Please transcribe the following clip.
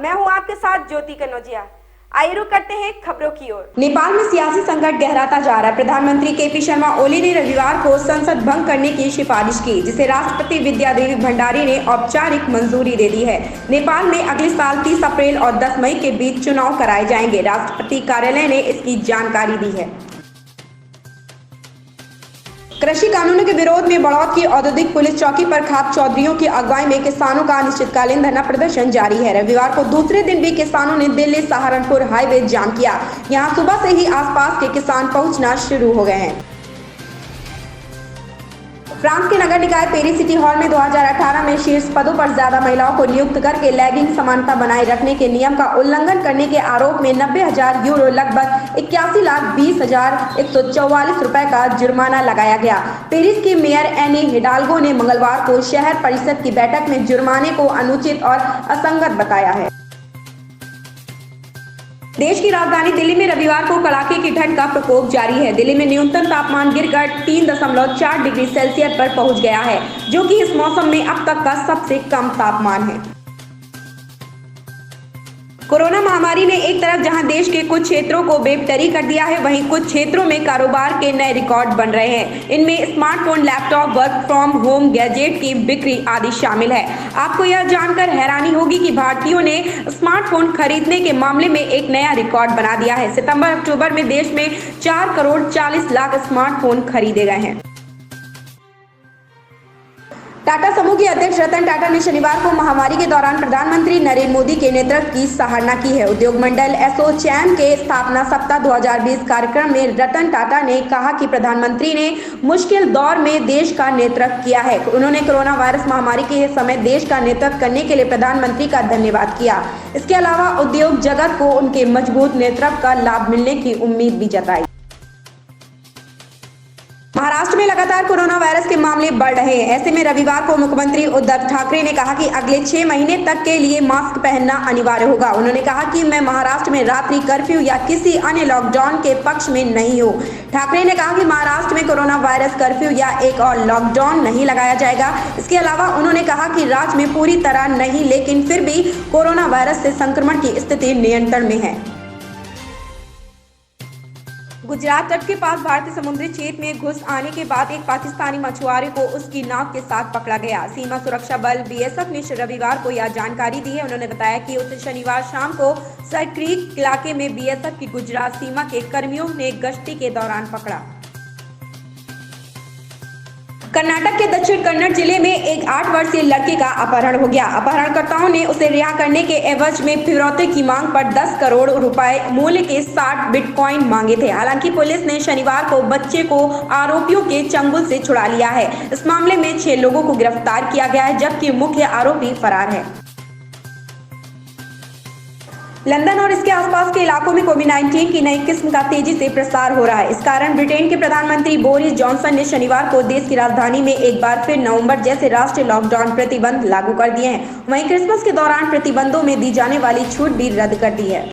मैं हूं आपके साथ ज्योति कनौजिया। आइए रुक करते हैं खबरों की ओर। नेपाल में सियासी संकट गहराता जा रहा है। प्रधानमंत्री केपी शर्मा ओली ने रविवार को संसद भंग करने की सिफारिश की, जिसे राष्ट्रपति विद्यादेवी भंडारी ने औपचारिक मंजूरी दे दी है। नेपाल में अगले साल 30 अप्रैल और 10 मई के बीच चुनाव कराए जाएंगे। राष्ट्रपति कार्यालय ने इसकी जानकारी दी है। कृषि कानूनों के विरोध में बड़ौद की औद्योगिक पुलिस चौकी पर खाप चौधरियों की अगुवाई में किसानों का अनिश्चितकालीन धरना प्रदर्शन जारी है। रविवार को दूसरे दिन भी किसानों ने दिल्ली सहारनपुर हाईवे जाम किया। यहां सुबह से ही आसपास के किसान पहुंचना शुरू हो गए हैं। फ्रांस के नगर निकाय पेरिस सिटी हॉल में 2018 में शीर्ष पदों पर ज्यादा महिलाओं को नियुक्त करके लैंगिक समानता बनाए रखने के नियम का उल्लंघन करने के आरोप में 90,000 यूरो लगभग 81,20,144 रुपए का जुर्माना लगाया गया। पेरिस की मेयर एनी हिडाल्गो ने मंगलवार को शहर परिषद की बैठक में जुर्माने को अनुचित और असंगत बताया है। देश की राजधानी दिल्ली में रविवार को कड़ाके की ठंड का प्रकोप जारी है। दिल्ली में न्यूनतम तापमान गिरकर 3.4 डिग्री सेल्सियस पर पहुंच गया है, जो कि इस मौसम में अब तक का सबसे कम तापमान है। कोरोना महामारी ने एक तरफ जहां देश के कुछ क्षेत्रों को बेबटरी कर दिया है, वहीं कुछ क्षेत्रों में कारोबार के नए रिकॉर्ड बन रहे हैं। इनमें smartphone, laptop, work from home gadget की बिक्री आदि शामिल है। आपको यह जानकर हैरानी होगी कि भारतीयों ने स्मार्टफोन खरीदने के मामले में एक नया रिकॉर्ड बना दिया है। सितंबर-अक्टूबर में देश में 4 करोड़ 40 लाख स्मार्टफोन खरीदे गए हैं। टाटा समूह के अध्यक्ष रतन टाटा ने शनिवार को महामारी के दौरान प्रधानमंत्री नरेंद्र मोदी के नेतृत्व की सराहना की है। उद्योग मंडल एसोचैम के स्थापना सप्ताह 2020 कार्यक्रम में रतन टाटा ने कहा कि प्रधानमंत्री ने मुश्किल दौर में देश का नेतृत्व किया है। उन्होंने कोरोना वायरस महामारी के समय देश का नेतृत्व करने के लिए प्रधानमंत्री का धन्यवाद किया। इसके अलावा उद्योग जगत को उनके मजबूत नेतृत्व का लाभ मिलने की उम्मीद भी जताई। महाराष्ट्र में लगातार कोरोना वायरस के मामले बढ़ रहे हैं। ऐसे में रविवार को मुख्यमंत्री उद्धव ठाकरे ने कहा कि अगले 6 महीने तक के लिए मास्क पहनना अनिवार्य होगा। उन्होंने कहा कि मैं महाराष्ट्र में रात्रि कर्फ्यू या किसी अन्य लॉकडाउन के पक्ष में नहीं हूं। ठाकरे ने कहा कि महाराष्ट्र में कोरोना वायरस कर्फ्यू या एक और लॉकडाउन नहीं लगाया जाएगा। इसके अलावा उन्होंने कहा कि राज्य में पूरी तरह नहीं, लेकिन फिर भी कोरोना वायरस से संक्रमण की स्थिति नियंत्रण में है। गुजरात तट के पास भारतीय समुद्री क्षेत्र में घुस आने के बाद एक पाकिस्तानी मछुआरे को उसकी नाव के साथ पकड़ा गया। सीमा सुरक्षा बल बीएसएफ ने रविवार को यह जानकारी दी है। उन्होंने बताया कि उसे शनिवार शाम को सरक्रीक इलाके में बीएसएफ की गुजरात सीमा के कर्मियों ने गश्ती के दौरान पकड़ा। कर्नाटक के दक्षिण कन्नड़ जिले में एक 8 वर्षीय लड़के का अपहरण हो गया। अपहरणकर्ताओं ने उसे रिहा करने के एवज में फिरौती की मांग पर 10 करोड़ रुपए मूल्य के 60 बिटकॉइन मांगे थे। हालांकि पुलिस ने शनिवार को बच्चे को आरोपियों के चंगुल से छुड़ा लिया है। इस मामले में 6 लोगों को गिरफ्तार किया गया है, जबकि मुख्य आरोपी फरार है। लंदन और इसके आसपास के इलाकों में कोविड-19 की नई किस्म का तेजी से प्रसार हो रहा है। इस कारण ब्रिटेन के प्रधानमंत्री बोरिस जॉनसन ने शनिवार को देश की राजधानी में एक बार फिर नवंबर जैसे राष्ट्रीय लॉकडाउन प्रतिबंध लागू कर दिए हैं। वहीं क्रिसमस के दौरान प्रतिबंधों में दी जाने वाली छूट भी रद्द कर दी है।